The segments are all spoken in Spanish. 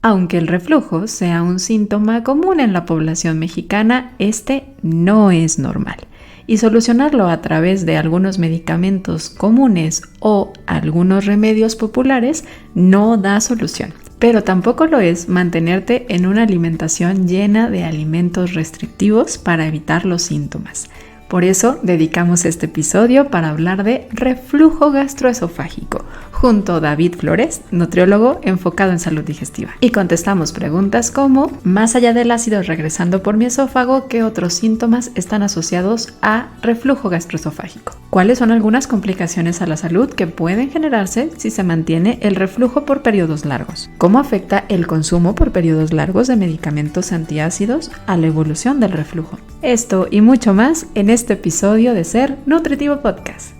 Aunque el reflujo sea un síntoma común en la población mexicana, este no es normal. Y solucionarlo a través de algunos medicamentos comunes o algunos remedios populares no da solución. Pero tampoco lo es mantenerte en una alimentación llena de alimentos restrictivos para evitar los síntomas. Por eso dedicamos este episodio para hablar de reflujo gastroesofágico, junto a David Flores, nutriólogo enfocado en salud digestiva. Y contestamos preguntas como, más allá del ácido regresando por mi esófago, ¿qué otros síntomas están asociados a reflujo gastroesofágico? ¿Cuáles son algunas complicaciones a la salud que pueden generarse si se mantiene el reflujo por periodos largos? ¿Cómo afecta el consumo por periodos largos de medicamentos antiácidos a la evolución del reflujo? Esto y mucho más en este episodio de Ser Nutritivo Podcast.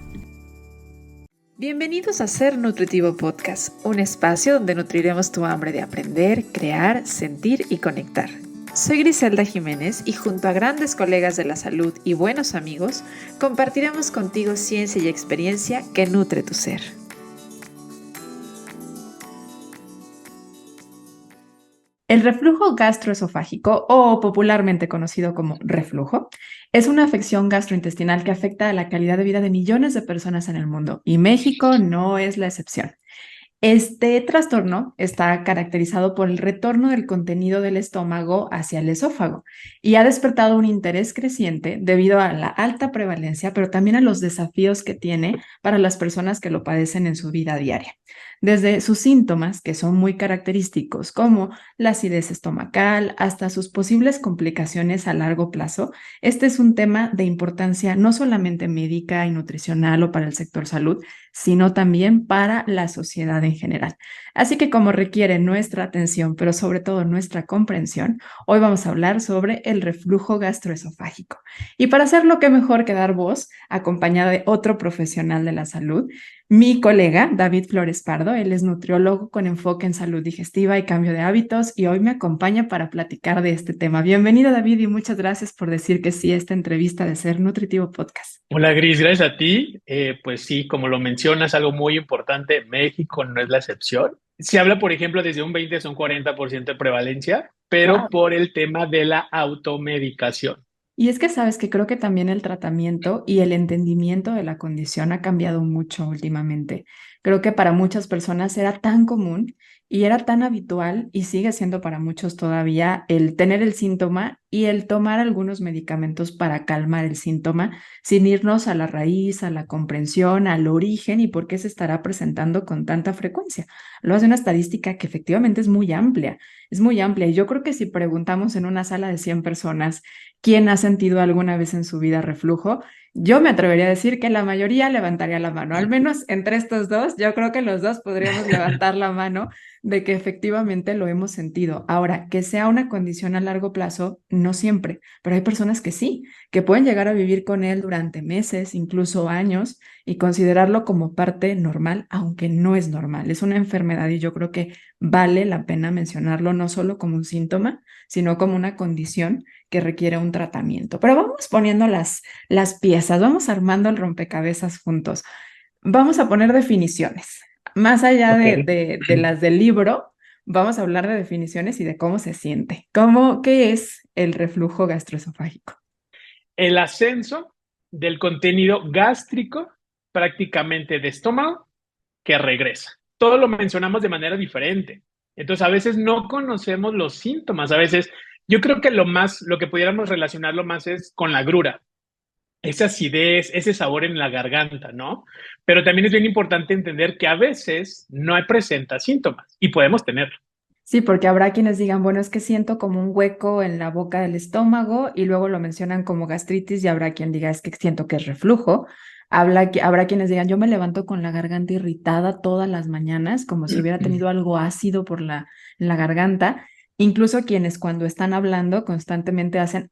Bienvenidos a Ser Nutritivo Podcast, un espacio donde nutriremos tu hambre de aprender, crear, sentir y conectar. Soy Griselda Jiménez y junto a grandes colegas de la salud y buenos amigos, compartiremos contigo ciencia y experiencia que nutre tu ser. El reflujo gastroesofágico, o popularmente conocido como reflujo, es una afección gastrointestinal que afecta a la calidad de vida de millones de personas en el mundo, y México no es la excepción. Este trastorno está caracterizado por el retorno del contenido del estómago hacia el esófago y ha despertado un interés creciente debido a la alta prevalencia, pero también a los desafíos que tiene para las personas que lo padecen en su vida diaria. Desde sus síntomas, que son muy característicos, como la acidez estomacal, hasta sus posibles complicaciones a largo plazo, este es un tema de importancia no solamente médica y nutricional o para el sector salud, sino también para la sociedad en general. Así que como requiere nuestra atención, pero sobre todo nuestra comprensión, hoy vamos a hablar sobre el reflujo gastroesofágico. Y para hacerlo, qué mejor que dar voz, acompañada de otro profesional de la salud, mi colega David Flores Pardo. Él es nutriólogo con enfoque en salud digestiva y cambio de hábitos y hoy me acompaña para platicar de este tema. Bienvenido, David, y muchas gracias por decir que sí a esta entrevista de Ser Nutritivo Podcast. Hola Gris, gracias a ti. Pues sí, como lo mencionas, algo muy importante, México no es la excepción. Se habla, por ejemplo, desde un 20 a un 40% de prevalencia, pero Wow. por el tema de la automedicación. Y es que sabes que creo que también el tratamiento y el entendimiento de la condición ha cambiado mucho últimamente. Creo que para muchas personas era tan común y era tan habitual y sigue siendo para muchos todavía el tener el síntoma y el tomar algunos medicamentos para calmar el síntoma sin irnos a la raíz, a la comprensión, al origen y por qué se estará presentando con tanta frecuencia. Lo hace una estadística que efectivamente es muy amplia. Es muy amplia y yo creo que si preguntamos en una sala de 100 personas, ¿quién ha sentido alguna vez en su vida reflujo? Yo me atrevería a decir que la mayoría levantaría la mano. Al menos entre estos dos, yo creo que los dos podríamos levantar la mano de que efectivamente lo hemos sentido. Ahora, que sea una condición a largo plazo, no siempre, pero hay personas que sí, que pueden llegar a vivir con él durante meses, incluso años, y considerarlo como parte normal, aunque no es normal. Es una enfermedad y yo creo que vale la pena mencionarlo no solo como un síntoma, sino como una condición que requiere un tratamiento. Pero vamos poniendo las piezas, vamos armando el rompecabezas juntos. Vamos a poner definiciones. Más allá Ok. de las del libro, vamos a hablar de definiciones y de cómo se siente. ¿Qué es el reflujo gastroesofágico? El ascenso del contenido gástrico prácticamente de estómago que regresa. Todo lo mencionamos de manera diferente. Entonces, a veces no conocemos los síntomas. A veces, yo creo que lo que pudiéramos relacionarlo más es con la agrura, esa acidez, ese sabor en la garganta, ¿no? Pero también es bien importante entender que a veces no presenta síntomas y podemos tenerlo. Sí, porque habrá quienes digan, bueno, es que siento como un hueco en la boca del estómago y luego lo mencionan como gastritis y habrá quien diga, es que siento que es reflujo. Habrá quienes digan, yo me levanto con la garganta irritada todas las mañanas, como si hubiera tenido algo ácido por la garganta. Incluso quienes cuando están hablando constantemente hacen,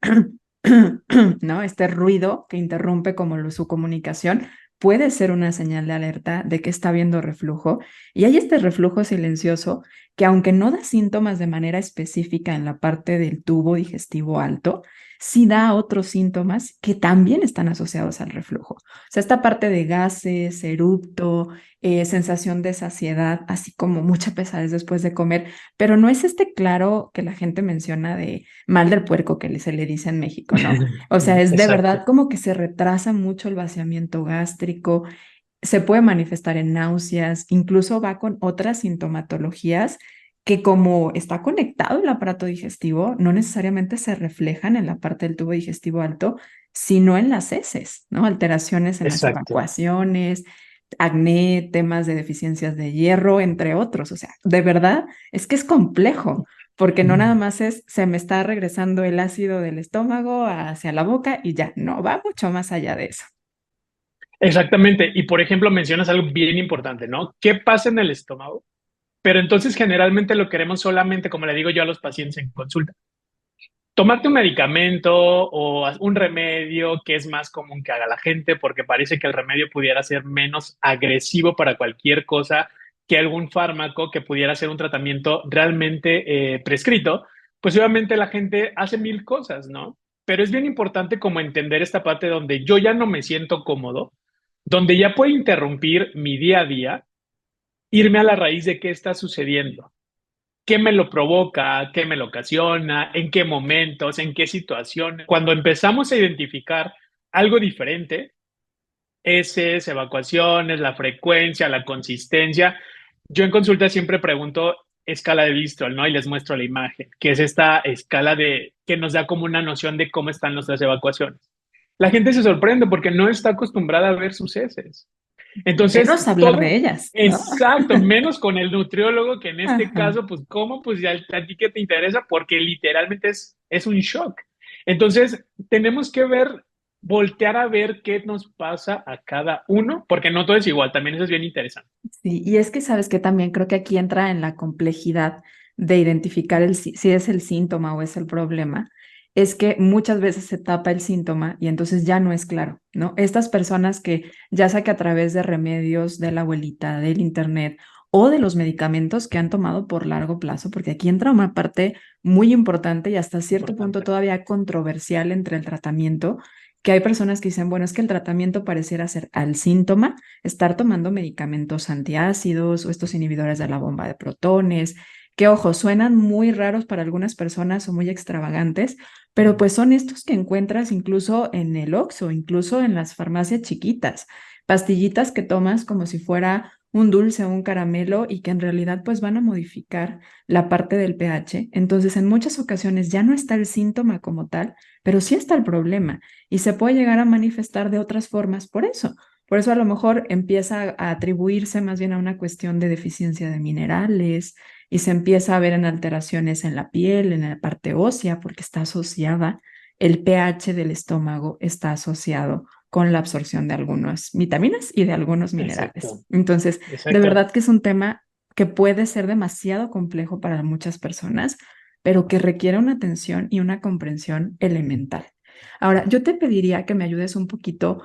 ¿no? Este ruido que interrumpe como su comunicación puede ser una señal de alerta de que está habiendo reflujo. Y hay este reflujo silencioso que aunque no da síntomas de manera específica en la parte del tubo digestivo alto, sí da otros síntomas que también están asociados al reflujo. O sea, esta parte de gases, erupto, sensación de saciedad, así como mucha pesadez después de comer, pero no es este claro que la gente menciona de mal del puerco que se le dice en México, ¿no? O sea, es de Exacto. verdad como que se retrasa mucho el vaciamiento gástrico, se puede manifestar en náuseas, incluso va con otras sintomatologías que como está conectado el aparato digestivo, no necesariamente se reflejan en la parte del tubo digestivo alto, sino en las heces, ¿no? Alteraciones en las Exacto. evacuaciones, acné, temas de deficiencias de hierro, entre otros. O sea, de verdad es que es complejo, porque no nada más es se me está regresando el ácido del estómago hacia la boca y ya, no, va mucho más allá de eso. Exactamente. Y por ejemplo, mencionas algo bien importante, ¿no? ¿Qué pasa en el estómago? Pero entonces generalmente lo queremos solamente, como le digo yo a los pacientes en consulta, tomarte un medicamento o un remedio que es más común que haga la gente porque parece que el remedio pudiera ser menos agresivo para cualquier cosa que algún fármaco que pudiera ser un tratamiento realmente prescrito, pues obviamente la gente hace mil cosas, ¿no? Pero es bien importante como entender esta parte donde yo ya no me siento cómodo, donde ya puedo interrumpir mi día a día, irme a la raíz de qué está sucediendo, qué me lo provoca, qué me lo ocasiona, en qué momentos, en qué situaciones. Cuando empezamos a identificar algo diferente, heces, evacuaciones, la frecuencia, la consistencia, yo en consulta siempre pregunto escala de Bristol, ¿no? Y les muestro la imagen, que es esta escala de que nos da como una noción de cómo están nuestras evacuaciones. La gente se sorprende porque no está acostumbrada a ver sus heces. Entonces, Menos hablar de todo, ellas, ¿no? exacto, menos con el nutriólogo, que en este Ajá. caso, pues, ¿cómo? Pues ya a ti que te interesa, porque literalmente es un shock. Entonces, tenemos que ver, voltear a ver qué nos pasa a cada uno, porque no todo es igual, también eso es bien interesante. Sí, y es que sabes que también creo que aquí entra en la complejidad de identificar si es el síntoma o es el problema, es que muchas veces se tapa el síntoma y entonces ya no es claro, ¿no? Estas personas que ya sea que a través de remedios de la abuelita, del internet o de los medicamentos que han tomado por largo plazo, porque aquí entra una parte muy importante y hasta cierto punto Importante. todavía controversial entre el tratamiento, que hay personas que dicen, bueno, es que el tratamiento pareciera ser al síntoma estar tomando medicamentos antiácidos o estos inhibidores de la bomba de protones, que ojo, suenan muy raros para algunas personas o muy extravagantes, pero pues son estos que encuentras incluso en el Oxxo, incluso en las farmacias chiquitas, pastillitas que tomas como si fuera un dulce o un caramelo y que en realidad pues van a modificar la parte del pH. Entonces en muchas ocasiones ya no está el síntoma como tal, pero sí está el problema y se puede llegar a manifestar de otras formas por eso. Por eso a lo mejor empieza a atribuirse más bien a una cuestión de deficiencia de minerales y se empieza a ver en alteraciones en la piel, en la parte ósea, porque está asociada, el pH del estómago está asociado con la absorción de algunas vitaminas y de algunos minerales. Exacto, Entonces, de exacto. verdad que es un tema que puede ser demasiado complejo para muchas personas, pero que requiere una atención y una comprensión elemental. Ahora, yo te pediría que me ayudes un poquito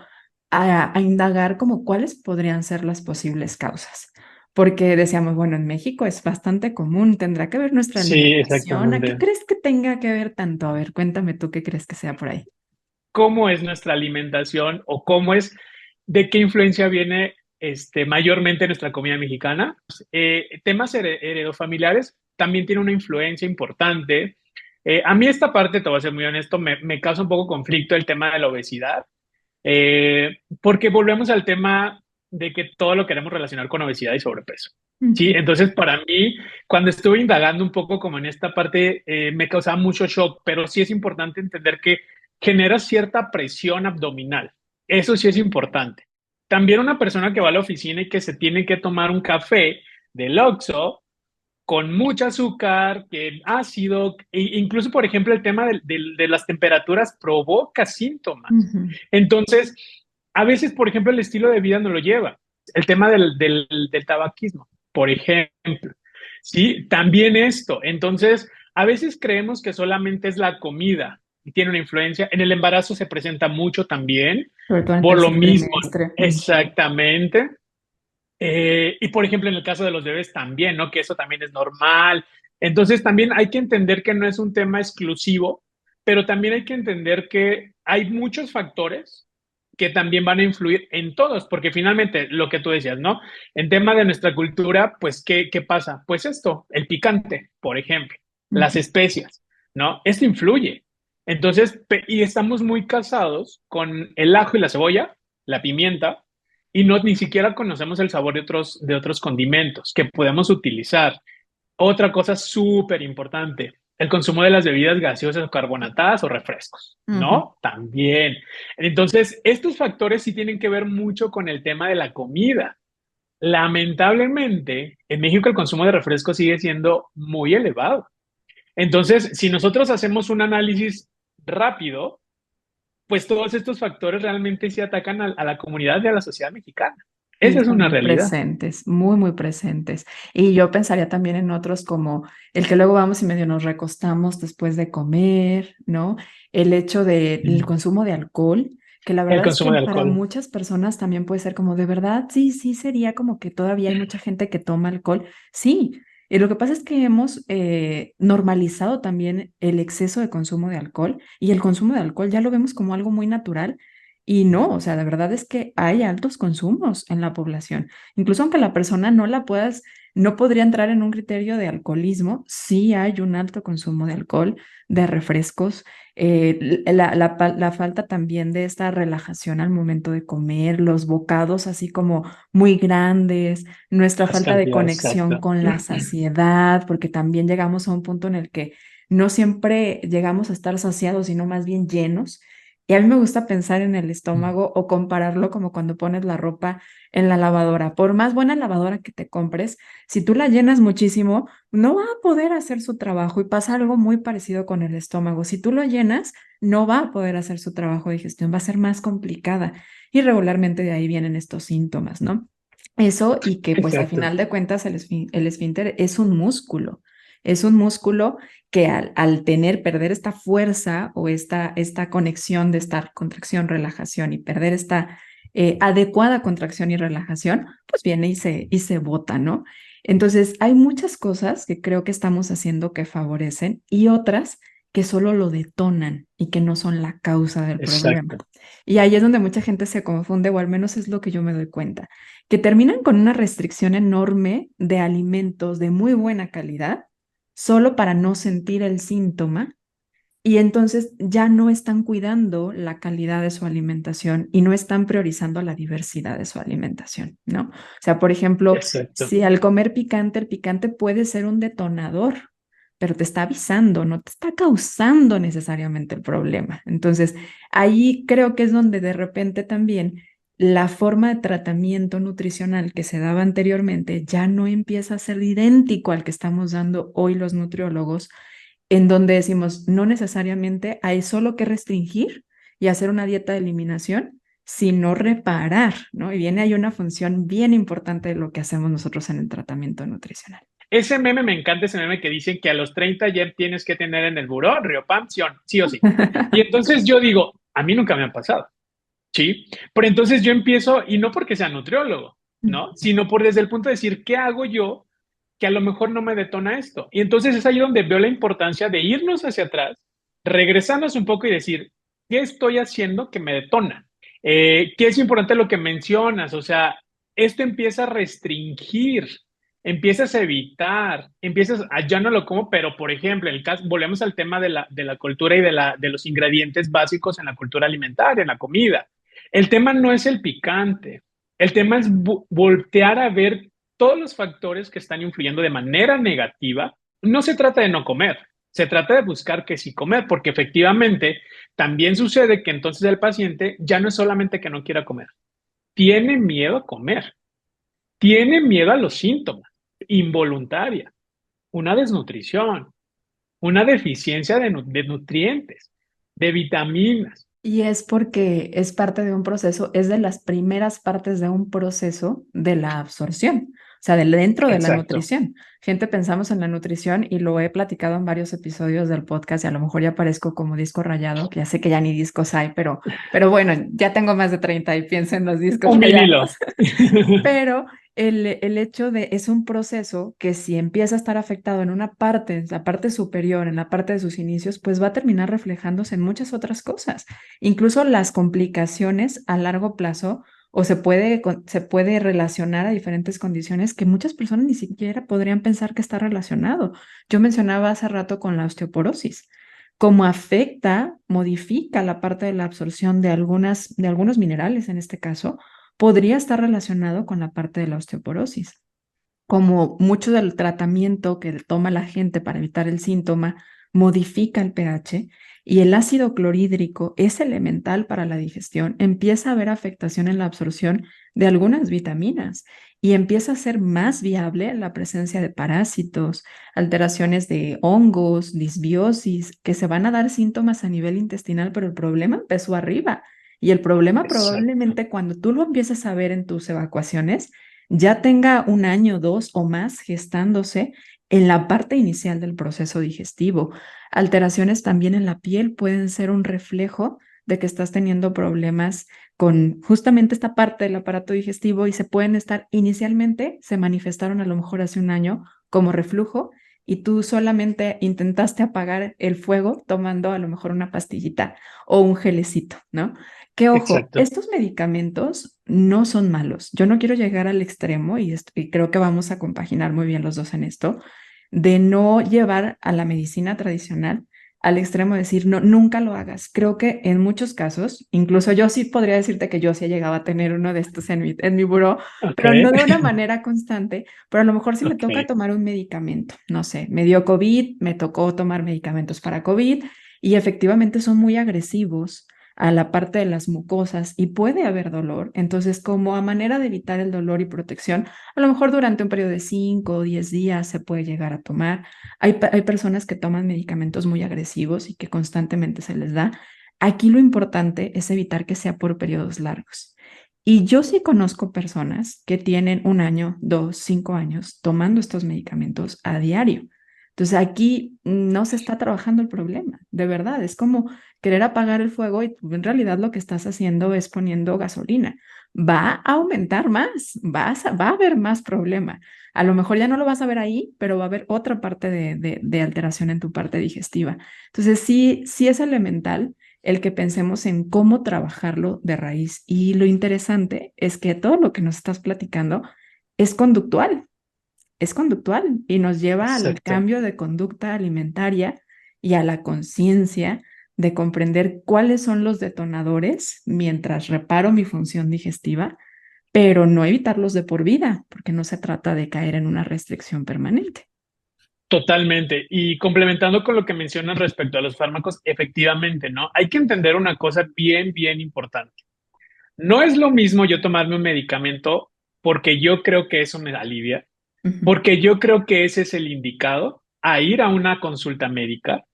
a indagar como cuáles podrían ser las posibles causas. Porque decíamos, bueno, en México es bastante común, tendrá que ver nuestra Sí, alimentación. ¿A qué exactamente. crees que tenga que ver tanto? A ver, cuéntame tú qué crees que sea por ahí. ¿Cómo es nuestra alimentación o cómo es, de qué influencia viene mayormente nuestra comida mexicana? Temas heredofamiliares también tiene una influencia importante. A mí esta parte, te voy a ser muy honesto, me causa un poco conflicto el tema de la obesidad, porque volvemos al tema de que todo lo queremos relacionar con obesidad y sobrepeso. Sí, Ujú. entonces para mí, cuando estuve indagando un poco como en esta parte, me causaba mucho shock, pero sí es importante entender que genera cierta presión abdominal. Eso sí es importante. También una persona que va a la oficina y que se tiene que tomar un café del Oxxo con mucho azúcar, que ácido, incluso por ejemplo el tema de las temperaturas provoca síntomas. Ujú. Entonces, a veces, por ejemplo, el estilo de vida no lo lleva. El tema del tabaquismo, por ejemplo. Sí, también esto. Entonces, a veces creemos que solamente es la comida y tiene una influencia. En el embarazo se presenta mucho también, Sobre todo en el por lo tercer mismo, trimestre. Ujú. exactamente. Y por ejemplo, en el caso de los bebés también, ¿no? Que eso también es normal. Entonces, también hay que entender que no es un tema exclusivo, pero también hay que entender que hay muchos factores que también van a influir en todos, porque finalmente lo que tú decías, ¿no? En tema de nuestra cultura, pues, ¿qué pasa? Pues esto, el picante, por ejemplo, las Ujú. especias, ¿no? Esto influye. Entonces, y estamos muy casados con el ajo y la cebolla, la pimienta, y no ni siquiera conocemos el sabor de otros condimentos que podemos utilizar. Otra cosa súper importante, el consumo de las bebidas gaseosas o carbonatadas o refrescos, Ujú. ¿no? También. Entonces, estos factores sí tienen que ver mucho con el tema de la comida. Lamentablemente, en México el consumo de refrescos sigue siendo muy elevado. Entonces, si nosotros hacemos un análisis rápido, pues todos estos factores realmente sí atacan a la comunidad y a la sociedad mexicana. Sí, Esa es son una muy realidad. presentes, muy, muy presentes. Y yo pensaría también en otros como el que luego vamos y medio nos recostamos después de comer, ¿no? El hecho del consumo de alcohol, que la El verdad es que consumo de para alcohol. muchas personas también puede ser como de verdad, sí, sí, sería como que todavía hay mucha gente que toma alcohol. Sí, y lo que pasa es que hemos normalizado también el exceso de consumo de alcohol y el consumo de alcohol ya lo vemos como algo muy natural y no, o sea, de verdad es que hay altos consumos en la población. Incluso aunque la persona no la puedas, no podría entrar en un criterio de alcoholismo, sí hay un alto consumo de alcohol, de refrescos, la falta también de esta relajación al momento de comer, los bocados así como muy grandes, nuestra Las falta de cantidades, conexión exacto. con la saciedad, porque también llegamos a un punto en el que no siempre llegamos a estar saciados, sino más bien llenos. Y a mí me gusta pensar en el estómago o compararlo como cuando pones la ropa en la lavadora. Por más buena lavadora que te compres, si tú la llenas muchísimo, no va a poder hacer su trabajo y pasa algo muy parecido con el estómago. Si tú lo llenas, no va a poder hacer su trabajo de digestión, va a ser más complicada y regularmente de ahí vienen estos síntomas, ¿no? Eso y que pues al Exacto. final de cuentas el esfínter es un músculo que al tener, perder esta fuerza o esta conexión de esta contracción, relajación y perder esta adecuada contracción y relajación, pues viene y se bota, ¿no? Entonces, hay muchas cosas que creo que estamos haciendo que favorecen y otras que solo lo detonan y que no son la causa del problema. Exacto. Y ahí es donde mucha gente se confunde, o al menos es lo que yo me doy cuenta, que terminan con una restricción enorme de alimentos de muy buena calidad solo para no sentir el síntoma y entonces ya no están cuidando la calidad de su alimentación y no están priorizando la diversidad de su alimentación, ¿no? O sea, por ejemplo, Exacto. si al comer picante, el picante puede ser un detonador, pero te está avisando, no te está causando necesariamente el problema. Entonces, ahí creo que es donde de repente también la forma de tratamiento nutricional que se daba anteriormente ya no empieza a ser idéntico al que estamos dando hoy los nutriólogos en donde decimos, no necesariamente hay solo que restringir y hacer una dieta de eliminación, sino reparar, ¿no? Y viene ahí una función bien importante de lo que hacemos nosotros en el tratamiento nutricional. Ese meme me encanta, ese meme que dicen que a los 30 ya tienes que tener en el buró Riopan, sí o sí. Y entonces yo digo, a mí nunca me ha pasado, ¿sí? Pero entonces yo empiezo, y no porque sea nutriólogo, ¿no? Sino por desde el punto de decir, ¿qué hago yo que a lo mejor no me detona esto? Y entonces es ahí donde veo la importancia de irnos hacia atrás, regresarnos un poco y decir, ¿qué estoy haciendo que me detona? ¿Qué es importante lo que mencionas? O sea, esto empieza a restringir, empiezas a evitar, empiezas a ya no lo como, pero por ejemplo, el caso, volvemos al tema de la cultura y de los ingredientes básicos en la cultura alimentaria, en la comida. El tema no es el picante, el tema es voltear a ver todos los factores que están influyendo de manera negativa. No se trata de no comer, se trata de buscar que sí comer, porque efectivamente también sucede que entonces el paciente ya no es solamente que no quiera comer, tiene miedo a comer, tiene miedo a los síntomas, involuntaria, una desnutrición, una deficiencia de nutrientes, de vitaminas. Y es porque es parte de un proceso, es de las primeras partes de un proceso de la absorción, o sea, dentro de la Exacto. nutrición. Gente, pensamos en la nutrición y lo he platicado en varios episodios del podcast y a lo mejor ya parezco como disco rayado, que ya sé que ya ni discos hay, pero bueno, ya tengo más de 30 y pienso en los discos Un rayados. vinilo. Pero el hecho de, es un proceso que si empieza a estar afectado en una parte, la parte superior, en la parte de sus inicios, pues va a terminar reflejándose en muchas otras cosas, incluso las complicaciones a largo plazo, o se puede relacionar a diferentes condiciones que muchas personas ni siquiera podrían pensar que está relacionado. Yo mencionaba hace rato con la osteoporosis. Cómo afecta, modifica la parte de la absorción de algunos minerales en este caso, podría estar relacionado con la parte de la osteoporosis. Como mucho del tratamiento que toma la gente para evitar el síntoma modifica el pH y el ácido clorhídrico es elemental para la digestión, empieza a haber afectación en la absorción de algunas vitaminas y empieza a ser más viable la presencia de parásitos, alteraciones de hongos, disbiosis, que se van a dar síntomas a nivel intestinal, pero el problema empezó arriba. Y el problema Exacto, probablemente cuando tú lo empieces a ver en tus evacuaciones, ya tenga un año, dos o más gestándose en la parte inicial del proceso digestivo. Alteraciones también en la piel pueden ser un reflejo de que estás teniendo problemas con justamente esta parte del aparato digestivo y se pueden estar inicialmente, se manifestaron a lo mejor hace un año como reflujo y tú solamente intentaste apagar el fuego tomando a lo mejor una pastillita o un gelecito, ¿no? Que ojo, exacto. estos medicamentos no son malos. Yo no quiero llegar al extremo y creo que vamos a compaginar muy bien los dos en esto, de no llevar a la medicina tradicional al extremo de decir, no, nunca lo hagas. Creo que en muchos casos, incluso yo sí podría decirte que yo sí he llegado a tener uno de estos en mi buró, Ok, pero no de una manera constante, pero a lo mejor si me toca ok. tomar un medicamento, no sé, me dio COVID, me tocó tomar medicamentos para COVID y efectivamente son muy agresivos a la parte de las mucosas y puede haber dolor. Entonces, como a manera de evitar el dolor y protección, a lo mejor durante un periodo de 5 o 10 días se puede llegar a tomar. Hay personas que toman medicamentos muy agresivos y que constantemente se les da. Aquí lo importante es evitar que sea por periodos largos. Y yo sí conozco personas que tienen un año, dos, 5 años tomando estos medicamentos a diario. Entonces aquí no se está trabajando el problema, de verdad. Es como querer apagar el fuego y tú en realidad lo que estás haciendo es poniendo gasolina. Va a aumentar más, va a haber más problema. A lo mejor ya no lo vas a ver ahí, pero va a haber otra parte de alteración en tu parte digestiva. Entonces sí, sí es elemental el que pensemos en cómo trabajarlo de raíz. Y lo interesante es que todo lo que nos estás platicando es conductual, es conductual y nos lleva al Exacto. cambio de conducta alimentaria y a la conciencia de comprender cuáles son los detonadores mientras reparo mi función digestiva, pero no evitarlos de por vida, porque no se trata de caer en una restricción permanente. Totalmente. Y complementando con lo que mencionas respecto a los fármacos, efectivamente, ¿no? Hay que entender una cosa bien, bien importante. No es lo mismo yo tomarme un medicamento porque yo creo que eso me alivia, Ujú, porque yo creo que ese es el indicado, a ir a una consulta médica,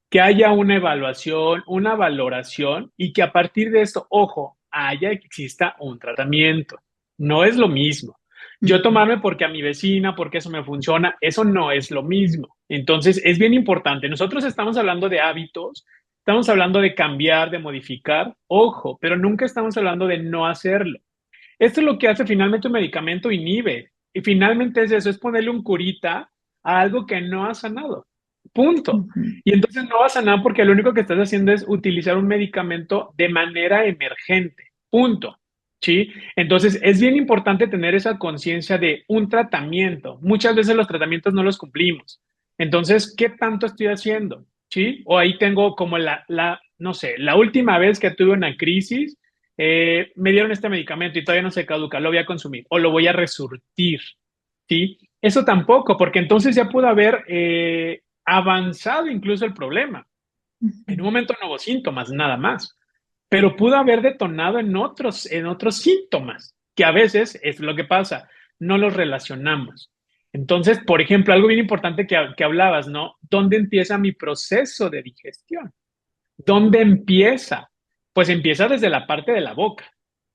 que haya una evaluación, una valoración y que a partir de esto, ojo, exista un tratamiento. No es lo mismo. Yo ujú, tomarme porque a mi vecina, porque eso me funciona, eso no es lo mismo. Entonces, es bien importante. Nosotros estamos hablando de hábitos, estamos hablando de cambiar, de modificar, ojo, pero nunca estamos hablando de no hacerlo. Esto es lo que hace finalmente un medicamento inhibe. Y finalmente es eso, es ponerle un curita a algo que no ha sanado. Punto. ujú, Y entonces no va a sanar porque lo único que estás haciendo es utilizar un medicamento de manera emergente. Punto. ¿Sí? Entonces es bien importante tener esa conciencia de un tratamiento. Muchas veces los tratamientos no los cumplimos. Entonces, ¿qué tanto estoy haciendo? ¿Sí? O ahí tengo como no sé, la última vez que tuve una crisis, me dieron este medicamento y todavía no se caduca, lo voy a consumir o lo voy a resurtir, ¿sí? Eso tampoco, porque entonces ya pudo haber avanzado incluso el problema. En un ujú. momento no hubo síntomas, nada más, pero pudo haber detonado en otros síntomas, que a veces es lo que pasa, no los relacionamos. Entonces, por ejemplo, algo bien importante que hablabas, ¿no? ¿Dónde empieza mi proceso de digestión? ¿Dónde empieza? Pues empieza desde la parte de la boca.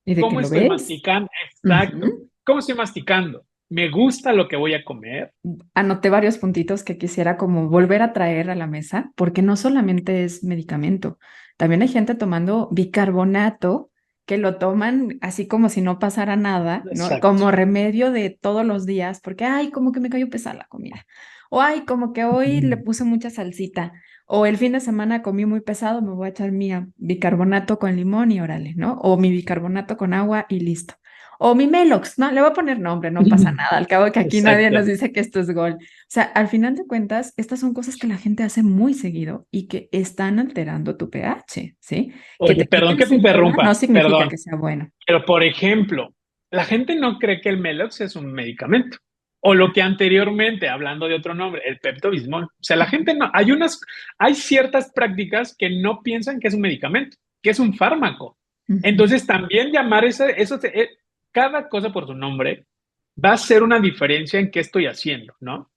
¿Y de que ¿Cómo lo estoy ves? masticando? Exacto. Ujú. ¿Cómo estoy masticando? ¿Me gusta lo que voy a comer? Anoté varios puntitos que quisiera como volver a traer a la mesa, porque no solamente es medicamento, también hay gente tomando bicarbonato que lo toman así como si no pasara nada, ¿no? Exacto. Como remedio de todos los días, porque, ay, como que me cayó pesada la comida. O, ay, como que hoy le Mm. puse mucha salsita. O el fin de semana comí muy pesado, me voy a echar mi bicarbonato con limón y órale, ¿no? O mi bicarbonato con agua y listo. O mi Melox, ¿no? Le voy a poner nombre, no pasa nada. Al cabo que aquí nadie nos Exacto. dice que esto es gol. O sea, al final de cuentas, estas son cosas que la gente hace muy seguido y que están alterando tu pH, ¿sí? Que te Oye, quite perdón el que te síntoma no interrumpa, significa perdón, que sea bueno. pero por ejemplo, la gente no cree que el Melox es un medicamento. O lo que anteriormente, hablando de otro nombre, el Pepto-Bismol. O sea, la gente no, hay ciertas prácticas que no piensan que es un medicamento, que es un fármaco. Ujú. Entonces, también llamar cada cosa por su nombre va a hacer una diferencia en qué estoy haciendo, ¿no?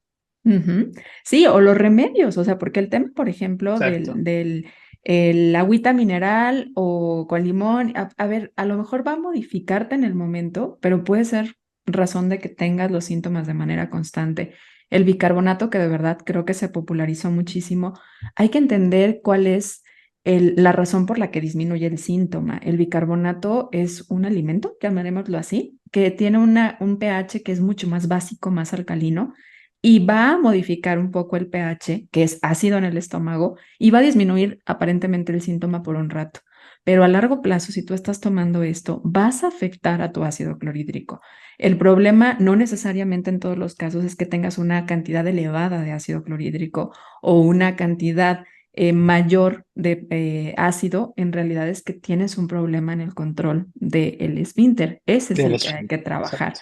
Ujú. Sí, o los remedios, o sea, porque el tema, por ejemplo, Exacto. del el agüita mineral o con limón, a ver, a lo mejor va a modificarte en el momento, pero puede ser razón de que tengas los síntomas de manera constante. El bicarbonato, que de verdad creo que se popularizó muchísimo, hay que entender cuál es la razón por la que disminuye el síntoma. El bicarbonato es un alimento, llamémoslo así, que tiene un pH que es mucho más básico, más alcalino y va a modificar un poco el pH, que es ácido en el estómago, y va a disminuir aparentemente el síntoma por un rato. Pero a largo plazo, si tú estás tomando esto, vas a afectar a tu ácido clorhídrico. El problema no necesariamente en todos los casos es que tengas una cantidad elevada de ácido clorhídrico o una cantidad mayor de ácido, en realidad es que tienes un problema en el control del esfínter. Ese es Del el que hay que esfínter, trabajar. exacto.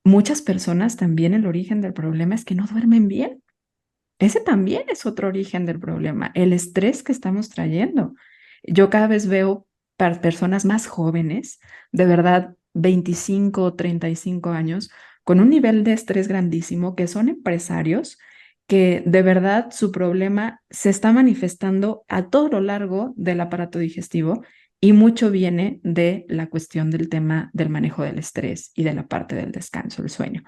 Muchas personas también el origen del problema es que no duermen bien. Ese también es otro origen del problema, el estrés que estamos trayendo. Yo cada vez veo personas más jóvenes, de verdad 25 o 35 años, con un nivel de estrés grandísimo, que son empresarios, que de verdad su problema se está manifestando a todo lo largo del aparato digestivo y mucho viene de la cuestión del tema del manejo del estrés y de la parte del descanso, el sueño.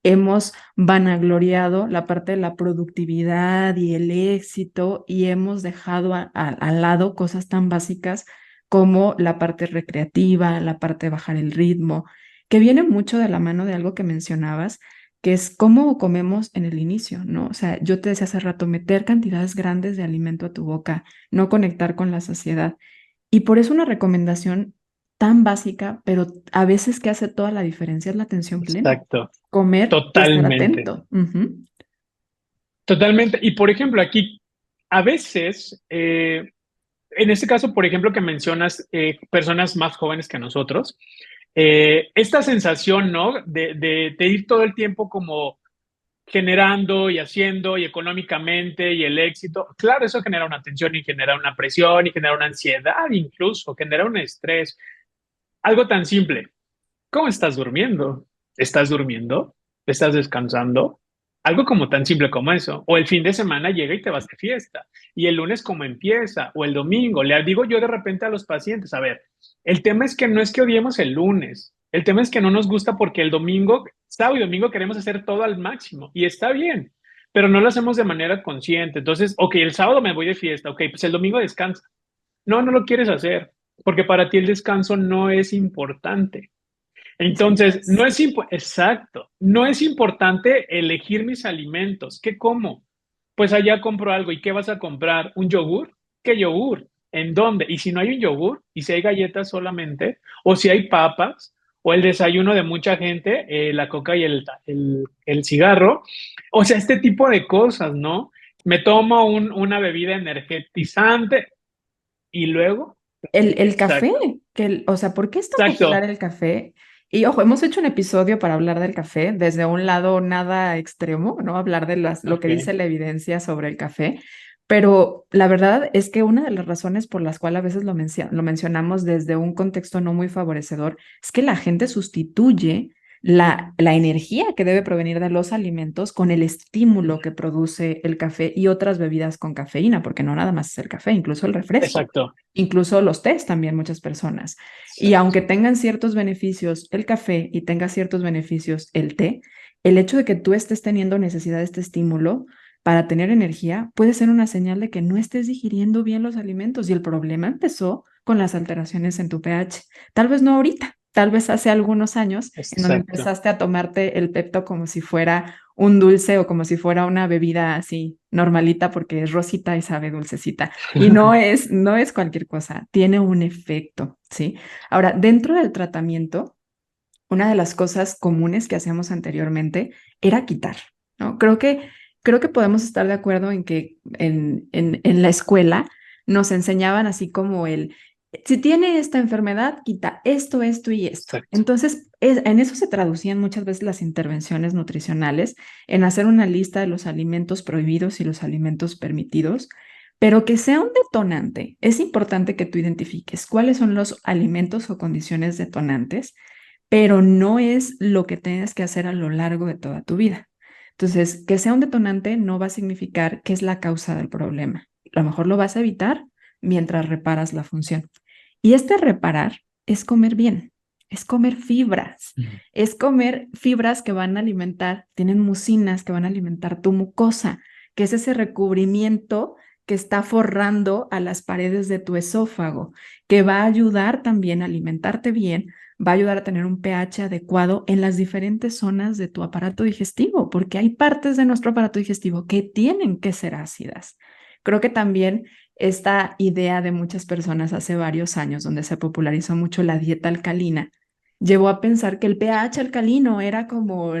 Hemos vanagloriado la parte de la productividad y el éxito y hemos dejado al lado cosas tan básicas como la parte recreativa, la parte de bajar el ritmo, que viene mucho de la mano de algo que mencionabas, que es cómo comemos en el inicio, ¿no? O sea, yo te decía hace rato, meter cantidades grandes de alimento a tu boca, no conectar con la saciedad. Y por eso una recomendación tan básica, pero a veces que hace toda la diferencia es la atención plena. Exacto. Comer y estar Totalmente. atento. Ujú. Totalmente. Y por ejemplo, aquí, a veces, en este caso, por ejemplo, que mencionas personas más jóvenes que nosotros, esta sensación, ¿no? De ir todo el tiempo como generando y haciendo y económicamente y el éxito, claro, eso genera una tensión y genera una presión y genera una ansiedad incluso, genera un estrés. Algo tan simple. ¿Cómo estás durmiendo? ¿Estás durmiendo? ¿Estás descansando? Algo como tan simple como eso. O el fin de semana llega y te vas de fiesta. Y el lunes como empieza. O el domingo. Le digo yo de repente a los pacientes, a ver, el tema es que no es que odiemos el lunes. El tema es que no nos gusta porque el domingo, sábado y domingo queremos hacer todo al máximo. Y está bien, pero no lo hacemos de manera consciente. Entonces, ok, el sábado me voy de fiesta. Ok, pues el domingo descansa. No, no lo quieres hacer porque para ti el descanso no es importante. Entonces, Después. exacto, no es importante elegir mis alimentos. ¿Qué como? Pues allá compro algo. ¿Y qué vas a comprar? ¿Un yogur? ¿Qué yogur? ¿En dónde? Y si no hay un yogur, y si hay galletas solamente, o si hay papas, o el desayuno de mucha gente, la coca y el cigarro, o sea, este tipo de cosas, ¿no? Me tomo una bebida energetizante y luego, El café, exacto, o sea, ¿por qué es tan popular exacto, el café? Y ojo, hemos hecho un episodio para hablar del café desde un lado nada extremo, ¿no? Hablar de lo que ok, dice la evidencia sobre el café. Pero la verdad es que una de las razones por las cuales a veces lo mencionamos desde un contexto no muy favorecedor es que la gente sustituye la energía que debe provenir de los alimentos con el estímulo que produce el café y otras bebidas con cafeína, porque no nada más es el café, incluso el refresco. exacto. Incluso los tés también muchas personas. Y Exacto. aunque tengan ciertos beneficios el café y tenga ciertos beneficios el té, el hecho de que tú estés teniendo necesidad de este estímulo para tener energía puede ser una señal de que no estés digiriendo bien los alimentos. Y el problema empezó con las alteraciones en tu pH. Tal vez no ahorita, tal vez hace algunos años en donde Exacto. empezaste a tomarte el Pepto como si fuera un dulce o como si fuera una bebida así normalita porque es rosita y sabe dulcecita. Y no es cualquier cosa, tiene un efecto, ¿sí? Ahora, dentro del tratamiento, una de las cosas comunes que hacíamos anteriormente era quitar, ¿no? Creo que podemos estar de acuerdo en que en la escuela nos enseñaban así como si tiene esta enfermedad, quita esto, esto y esto. Exacto. Entonces, en eso se traducían muchas veces las intervenciones nutricionales, en hacer una lista de los alimentos prohibidos y los alimentos permitidos, pero que sea un detonante. Es importante que tú identifiques cuáles son los alimentos o condiciones detonantes, pero no es lo que tienes que hacer a lo largo de toda tu vida. Entonces, que sea un detonante no va a significar que es la causa del problema. A lo mejor lo vas a evitar mientras reparas la función. Y este reparar es comer bien, es comer fibras, Ujú. es comer fibras que van a alimentar, tienen mucinas que van a alimentar tu mucosa, que es ese recubrimiento que está forrando a las paredes de tu esófago, que va a ayudar también a alimentarte bien, va a ayudar a tener un pH adecuado en las diferentes zonas de tu aparato digestivo, porque hay partes de nuestro aparato digestivo que tienen que ser ácidas. Creo que también esta idea de muchas personas hace varios años, donde se popularizó mucho la dieta alcalina, llevó a pensar que el pH alcalino era como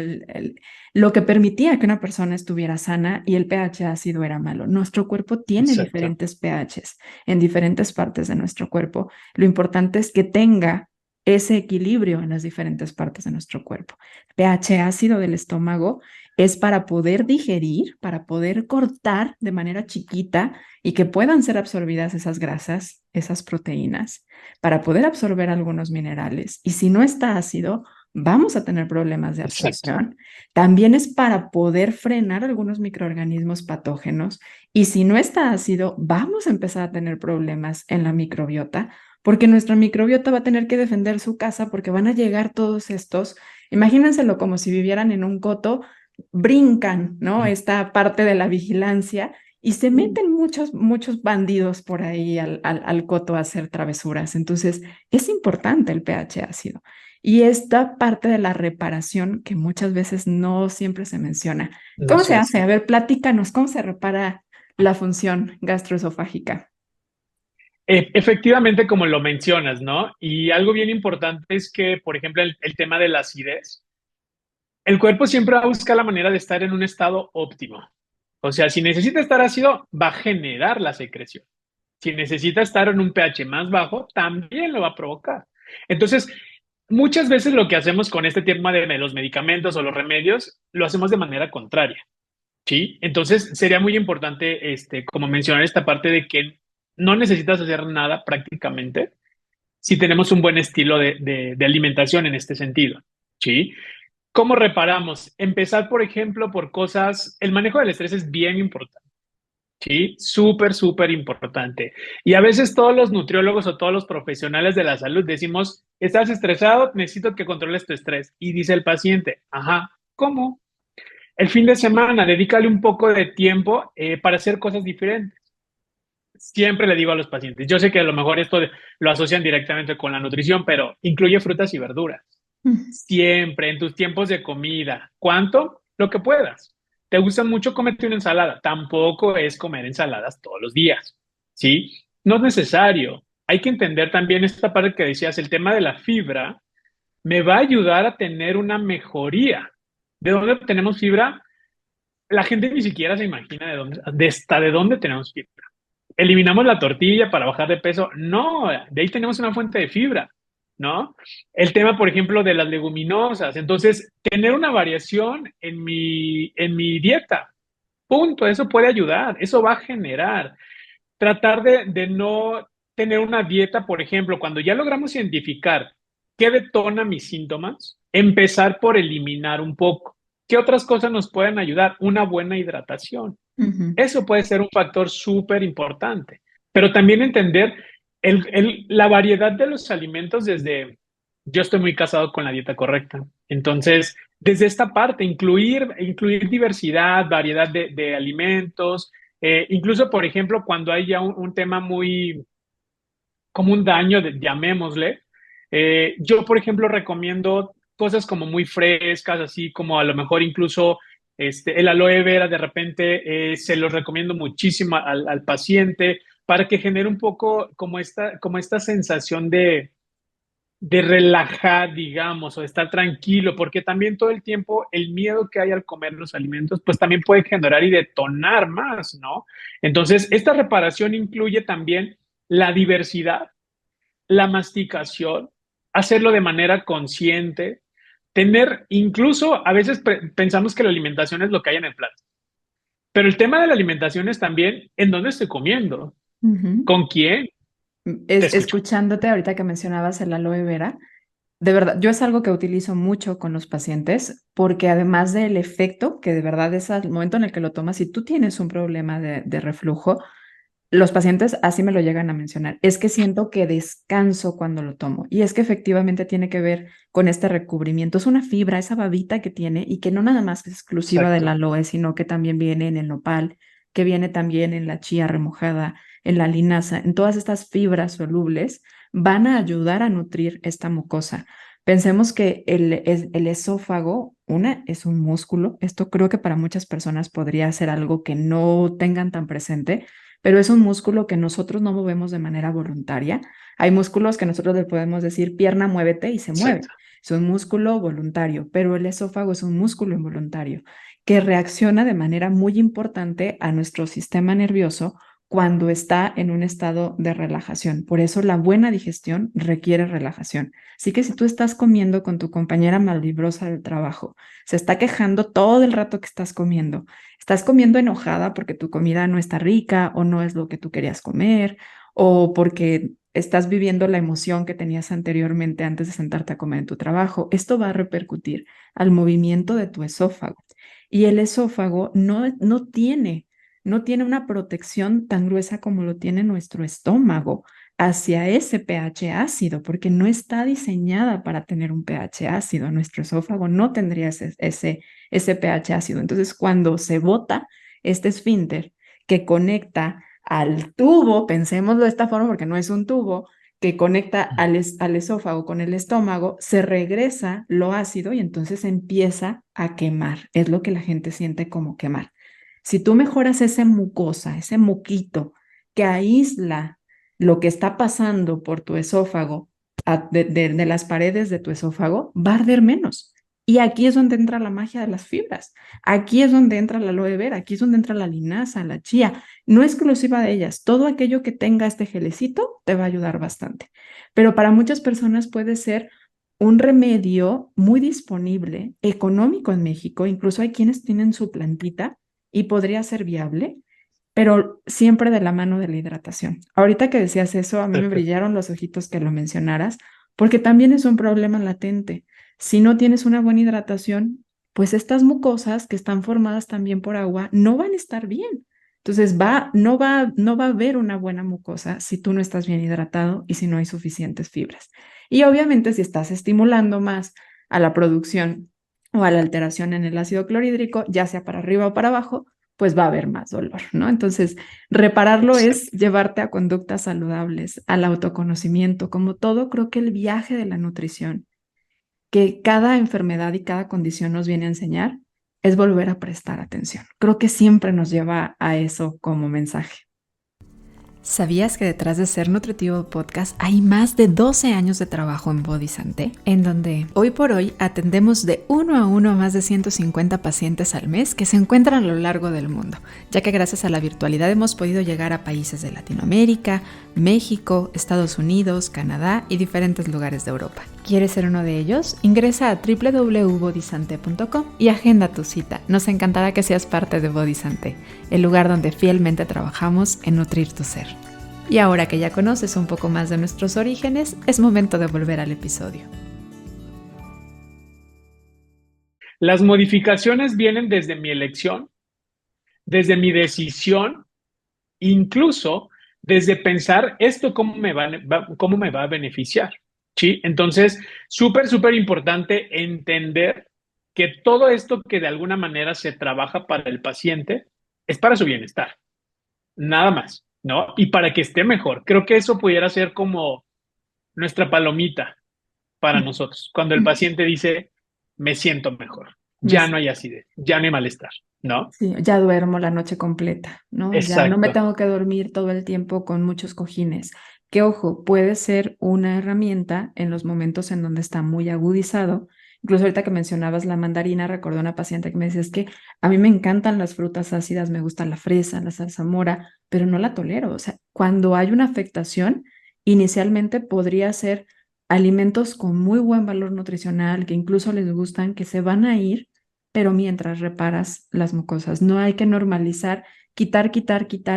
lo que permitía que una persona estuviera sana y el pH ácido era malo. Nuestro cuerpo tiene Exacto. diferentes pHs en diferentes partes de nuestro cuerpo. Lo importante es que tenga ese equilibrio en las diferentes partes de nuestro cuerpo. pH ácido del estómago es para poder digerir, para poder cortar de manera chiquita y que puedan ser absorbidas esas grasas, esas proteínas, para poder absorber algunos minerales. Y si no está ácido, vamos a tener problemas de Exacto. absorción. También es para poder frenar algunos microorganismos patógenos. Y si no está ácido, vamos a empezar a tener problemas en la microbiota, porque nuestra microbiota va a tener que defender su casa porque van a llegar todos estos, imagínenselo como si vivieran en un coto, brincan, ¿no? Esta parte de la vigilancia y se meten muchos bandidos por ahí al coto a hacer travesuras. Entonces, es importante el pH ácido. Y esta parte de la reparación que muchas veces no siempre se menciona. No ¿Cómo se se hace? hace. A ver, platícanos, ¿cómo se repara la función gastroesofágica? Efectivamente, como lo mencionas, ¿no? Y algo bien importante es que, por ejemplo, el tema de la acidez, el cuerpo siempre va a buscar la manera de estar en un estado óptimo. O sea, si necesita estar ácido, va a generar la secreción. Si necesita estar en un pH más bajo, también lo va a provocar. Entonces, muchas veces lo que hacemos con este tema de los medicamentos o los remedios, lo hacemos de manera contraria. ¿Sí? Entonces, sería muy importante, como mencionar esta parte de que no necesitas hacer nada prácticamente si tenemos un buen estilo de alimentación en este sentido. ¿Sí? ¿Cómo reparamos? Empezar, por ejemplo, por cosas, el manejo del estrés es bien importante. Sí, súper, súper importante. Y a veces todos los nutriólogos o todos los profesionales de la salud decimos, estás estresado, necesito que controles tu estrés. Y dice el paciente, ajá, ¿cómo? El fin de semana, dedícale un poco de tiempo para hacer cosas diferentes. Siempre le digo a los pacientes, yo sé que a lo mejor lo asocian directamente con la nutrición, pero incluye frutas y verduras. Mm. Siempre en tus tiempos de comida. ¿Cuánto? Lo que puedas. ¿Te gusta mucho comerte una ensalada? Tampoco es comer ensaladas todos los días. ¿Sí? No es necesario. Hay que entender también esta parte que decías, el tema de la fibra me va a ayudar a tener una mejoría. ¿De dónde tenemos fibra? La gente ni siquiera se imagina de dónde tenemos fibra. ¿Eliminamos la tortilla para bajar de peso? No, de ahí tenemos una fuente de fibra, ¿no? El tema, por ejemplo, de las leguminosas. Entonces, tener una variación en mi dieta, punto, eso puede ayudar, eso va a generar. Tratar de no tener una dieta, por ejemplo, cuando ya logramos identificar qué detona mis síntomas, empezar por eliminar un poco. ¿Qué otras cosas nos pueden ayudar? Una buena hidratación. Ujú. Eso puede ser un factor súper importante, pero también entender la variedad de los alimentos yo estoy muy casado con la dieta correcta. Entonces, desde esta parte, incluir diversidad, variedad de alimentos, incluso, por ejemplo, cuando hay ya un tema muy como un daño, llamémosle. Yo, por ejemplo, recomiendo cosas como muy frescas, así como a lo mejor incluso el aloe vera de repente se los recomiendo muchísimo al paciente para que genere un poco como esta sensación de relajar, digamos, o de estar tranquilo, porque también todo el tiempo el miedo que hay al comer los alimentos, pues también puede generar y detonar más, ¿no? Entonces, esta reparación incluye también la diversidad, la masticación, hacerlo de manera consciente, tener, incluso a veces pensamos que la alimentación es lo que hay en el plato, pero el tema de la alimentación es también en dónde estoy comiendo, Ujú. con quién, te escucho. Escuchándote ahorita que mencionabas el aloe vera, de verdad, yo es algo que utilizo mucho con los pacientes porque además del efecto, que de verdad es al momento en el que lo tomas, si tú tienes un problema de reflujo, los pacientes así me lo llegan a mencionar. Es que siento que descanso cuando lo tomo. Y es que efectivamente tiene que ver con este recubrimiento. Es una fibra, esa babita que tiene y que no nada más es exclusiva del Exacto. aloe, sino que también viene en el nopal, que viene también en la chía remojada, en la linaza, en todas estas fibras solubles van a ayudar a nutrir esta mucosa. Pensemos que el esófago, una, es un músculo. Esto creo que para muchas personas podría ser algo que no tengan tan presente, pero es un músculo que nosotros no movemos de manera voluntaria. Hay músculos que nosotros le podemos decir pierna, muévete y se mueve. Exacto. Es un músculo voluntario, pero el esófago es un músculo involuntario que reacciona de manera muy importante a nuestro sistema nervioso cuando está en un estado de relajación. Por eso la buena digestión requiere relajación. Así que si tú estás comiendo con tu compañera malvibrosa del trabajo, se está quejando todo el rato que estás comiendo enojada porque tu comida no está rica o no es lo que tú querías comer o porque estás viviendo la emoción que tenías anteriormente antes de sentarte a comer en tu trabajo, esto va a repercutir al movimiento de tu esófago. Y el esófago no tiene una protección tan gruesa como lo tiene nuestro estómago hacia ese pH ácido, porque no está diseñada para tener un pH ácido. Nuestro esófago no tendría ese pH ácido. Entonces, cuando se bota este esfínter que conecta al tubo, pensémoslo de esta forma porque no es un tubo, que conecta al esófago con el estómago, se regresa lo ácido y entonces empieza a quemar. Es lo que la gente siente como quemar. Si tú mejoras esa mucosa, ese muquito que aísla lo que está pasando por tu esófago, de las paredes de tu esófago, va a arder menos. Y aquí es donde entra la magia de las fibras. Aquí es donde entra la aloe vera, aquí es donde entra la linaza, la chía. No exclusiva de ellas. Todo aquello que tenga este gelecito te va a ayudar bastante. Pero para muchas personas puede ser un remedio muy disponible, económico en México. Incluso hay quienes tienen su plantita y podría ser viable, pero siempre de la mano de la hidratación. Ahorita que decías eso, a mí me Perfecto. brillaron los ojitos que lo mencionaras, porque también es un problema latente. Si no tienes una buena hidratación, pues estas mucosas que están formadas también por agua no van a estar bien. Entonces no va a haber una buena mucosa si tú no estás bien hidratado y si no hay suficientes fibras. Y obviamente si estás estimulando más a la producción o a la alteración en el ácido clorhídrico, ya sea para arriba o para abajo, pues va a haber más dolor, ¿no? Entonces, repararlo es Exacto. llevarte a conductas saludables, al autoconocimiento, como todo, creo que el viaje de la nutrición, que cada enfermedad y cada condición nos viene a enseñar, es volver a prestar atención. Creo que siempre nos lleva a eso como mensaje. ¿Sabías que detrás de Ser Nutritivo Podcast hay más de 12 años de trabajo en Body Santé? En donde hoy por hoy atendemos de uno a uno a más de 150 pacientes al mes que se encuentran a lo largo del mundo, ya que gracias a la virtualidad hemos podido llegar a países de Latinoamérica, México, Estados Unidos, Canadá y diferentes lugares de Europa. ¿Quieres ser uno de ellos? Ingresa a www.bodysante.com y agenda tu cita. Nos encantará que seas parte de Body Santé, el lugar donde fielmente trabajamos en nutrir tu ser. Y ahora que ya conoces un poco más de nuestros orígenes, es momento de volver al episodio. Las modificaciones vienen desde mi elección, desde mi decisión, incluso desde pensar esto cómo me va a beneficiar. ¿Sí? Entonces, súper, súper importante entender que todo esto que de alguna manera se trabaja para el paciente es para su bienestar, nada más. ¿no? Y para que esté mejor. Creo que eso pudiera ser como nuestra palomita para nosotros. Cuando el paciente dice, me siento mejor, Me ya no hay acidez, ya no hay malestar, ¿no? Sí, ya duermo la noche completa, ¿no? Ya no me Exacto. tengo que dormir todo el tiempo con muchos cojines. Que ojo, puede ser una herramienta en los momentos en donde está muy agudizado. Incluso ahorita que mencionabas la mandarina, recordé a una paciente que me decía, es que a mí me encantan las frutas ácidas, me gusta la fresa, la zarzamora, pero no la tolero. O sea, cuando hay una afectación, inicialmente podría ser alimentos con muy buen valor nutricional, que incluso les gustan, que se van a ir pero mientras reparas las mucosas. No hay que normalizar quitar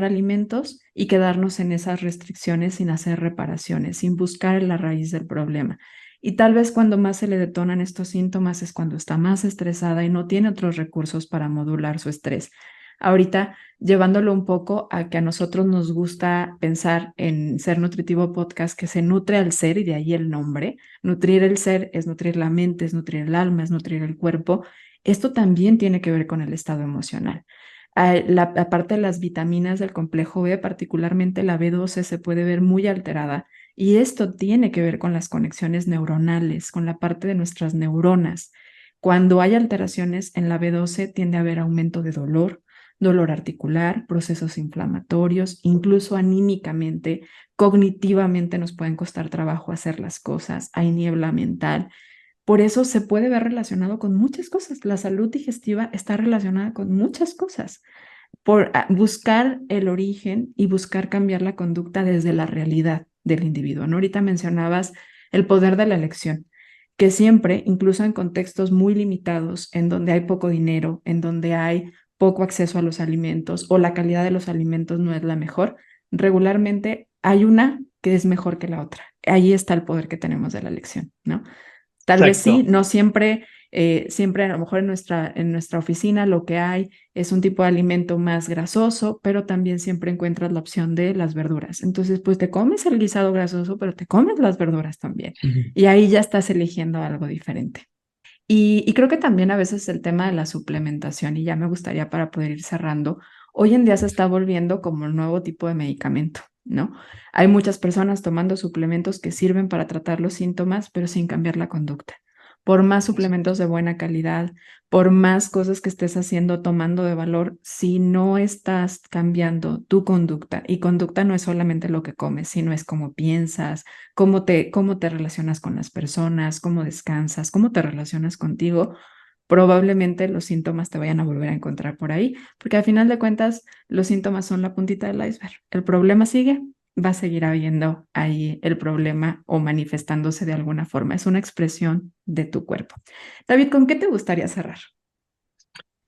alimentos y quedarnos en esas restricciones sin hacer reparaciones, sin buscar la raíz del problema. Y tal vez cuando más se le detonan estos síntomas es cuando está más estresada y no tiene otros recursos para modular su estrés. Ahorita llevándolo un poco a que a nosotros nos gusta pensar en Ser Nutritivo Podcast, que se nutre al ser y de ahí el nombre. Nutrir el ser es nutrir la mente, es nutrir el alma, es nutrir el cuerpo. Esto también tiene que ver con el estado emocional. Aparte de las vitaminas del complejo B, particularmente la B12, se puede ver muy alterada y esto tiene que ver con las conexiones neuronales, con la parte de nuestras neuronas. Cuando hay alteraciones en la B12 tiende a haber aumento de dolor, dolor articular, procesos inflamatorios, incluso anímicamente, cognitivamente nos pueden costar trabajo hacer las cosas, hay niebla mental. Por eso se puede ver relacionado con muchas cosas. La salud digestiva está relacionada con muchas cosas. Por buscar el origen y buscar cambiar la conducta desde la realidad del individuo, ¿no? Ahorita mencionabas el poder de la elección, que siempre, incluso en contextos muy limitados, en donde hay poco dinero, en donde hay poco acceso a los alimentos o la calidad de los alimentos no es la mejor, regularmente hay una que es mejor que la otra. Ahí está el poder que tenemos de la elección, ¿no? Tal vez sí, Exacto. no siempre, siempre a lo mejor en nuestra oficina lo que hay es un tipo de alimento más grasoso, pero también siempre encuentras la opción de las verduras. Entonces, pues te comes el guisado grasoso, pero te comes las verduras también. Ujú. Y ahí ya estás eligiendo algo diferente. Y creo que también a veces el tema de la suplementación, y ya me gustaría para poder ir cerrando, hoy en día se está volviendo como el nuevo tipo de medicamento, ¿no? Hay muchas personas tomando suplementos que sirven para tratar los síntomas, pero sin cambiar la conducta. Por más suplementos de buena calidad, por más cosas que estés haciendo, tomando de valor, si no estás cambiando tu conducta, y conducta no es solamente lo que comes, sino es cómo piensas, cómo te relacionas con las personas, cómo descansas, cómo te relacionas contigo, probablemente los síntomas te vayan a volver a encontrar por ahí, porque al final de cuentas los síntomas son la puntita del iceberg. El problema sigue, va a seguir habiendo ahí el problema o manifestándose de alguna forma. Es una expresión de tu cuerpo. David, ¿con qué te gustaría cerrar?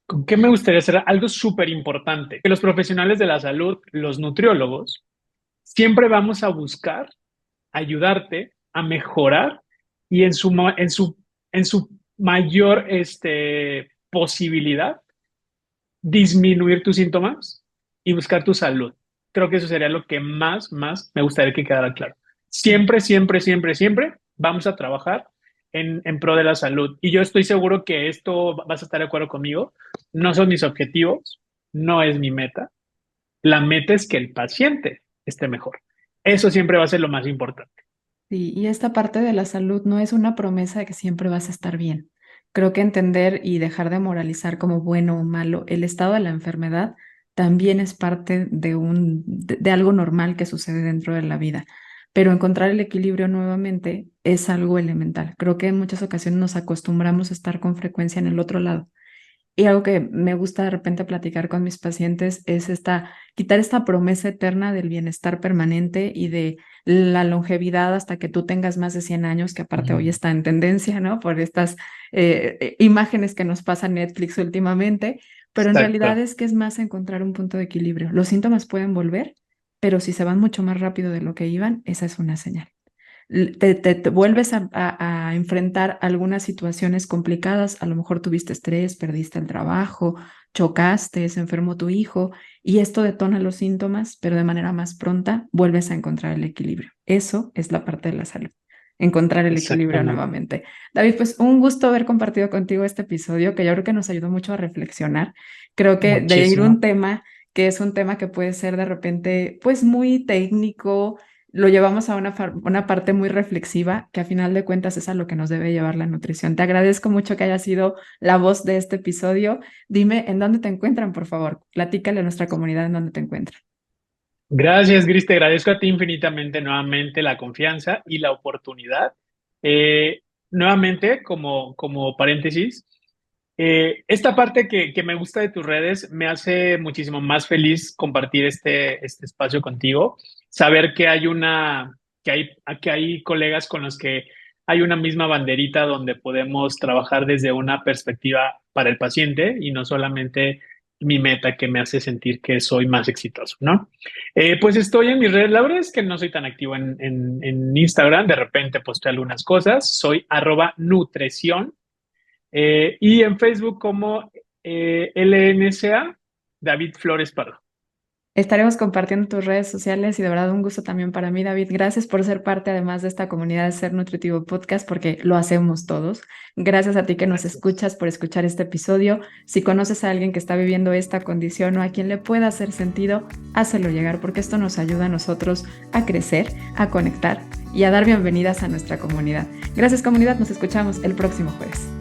¿Con qué me gustaría hacer algo súper importante? Que los profesionales de la salud, los nutriólogos, siempre vamos a buscar ayudarte a mejorar y en su mayor posibilidad disminuir tus síntomas y buscar tu salud. Creo que eso sería lo que más me gustaría que quedara claro. Siempre, siempre, siempre, siempre vamos a trabajar en pro de la salud. Y yo estoy seguro que esto vas a estar de acuerdo conmigo. No son mis objetivos, no es mi meta. La meta es que el paciente esté mejor. Eso siempre va a ser lo más importante. Sí, y esta parte de la salud no es una promesa de que siempre vas a estar bien. Creo que entender y dejar de moralizar como bueno o malo el estado de la enfermedad también es parte de algo normal que sucede dentro de la vida. Pero encontrar el equilibrio nuevamente es algo elemental. Creo que en muchas ocasiones nos acostumbramos a estar con frecuencia en el otro lado. Y algo que me gusta de repente platicar con mis pacientes es quitar esta promesa eterna del bienestar permanente y de la longevidad hasta que tú tengas más de 100 años, que aparte hoy Ujú. está en tendencia, ¿no? Por estas imágenes que nos pasa Netflix últimamente, pero en realidad Exacto, es que es más encontrar un punto de equilibrio. Los síntomas pueden volver, pero si se van mucho más rápido de lo que iban, esa es una señal. Te vuelves a enfrentar algunas situaciones complicadas, a lo mejor tuviste estrés, perdiste el trabajo, chocaste, se enfermó tu hijo y esto detona los síntomas, pero de manera más pronta vuelves a encontrar el equilibrio. Eso es la parte de la salud, encontrar el equilibrio exactamente. nuevamente. David, pues un gusto haber compartido contigo este episodio que yo creo que nos ayudó mucho a reflexionar. Creo que de ir un Muchísimo. tema que es un tema que puede ser de repente pues muy técnico, lo llevamos a una parte muy reflexiva, que a final de cuentas es a lo que nos debe llevar la nutrición. Te agradezco mucho que hayas sido la voz de este episodio. Dime en dónde te encuentran, por favor. Platícale a nuestra comunidad en dónde te encuentran. Gracias, Gris. Te agradezco a ti infinitamente nuevamente la confianza y la oportunidad. Eh, Nuevamente, como paréntesis, esta parte que me gusta de tus redes me hace muchísimo más feliz compartir este espacio contigo, saber que hay colegas con los que hay una misma banderita donde podemos trabajar desde una perspectiva para el paciente y no solamente mi meta que me hace sentir que soy más exitoso, ¿no? Pues estoy en mis redes, la verdad es que no soy tan activo en Instagram, de repente posteo algunas cosas, soy @nutrición y en Facebook como LNCA David Flores Pardo. Estaremos compartiendo tus redes sociales y de verdad un gusto también para mí, David. Gracias por ser parte además de esta comunidad de Ser Nutritivo Podcast porque lo hacemos todos. Gracias a ti que nos Gracias. escuchas por escuchar este episodio. Si conoces a alguien que está viviendo esta condición o a quien le pueda hacer sentido, hácelo llegar porque esto nos ayuda a nosotros a crecer, a conectar y a dar bienvenidas a nuestra comunidad. Gracias comunidad, nos escuchamos el próximo jueves.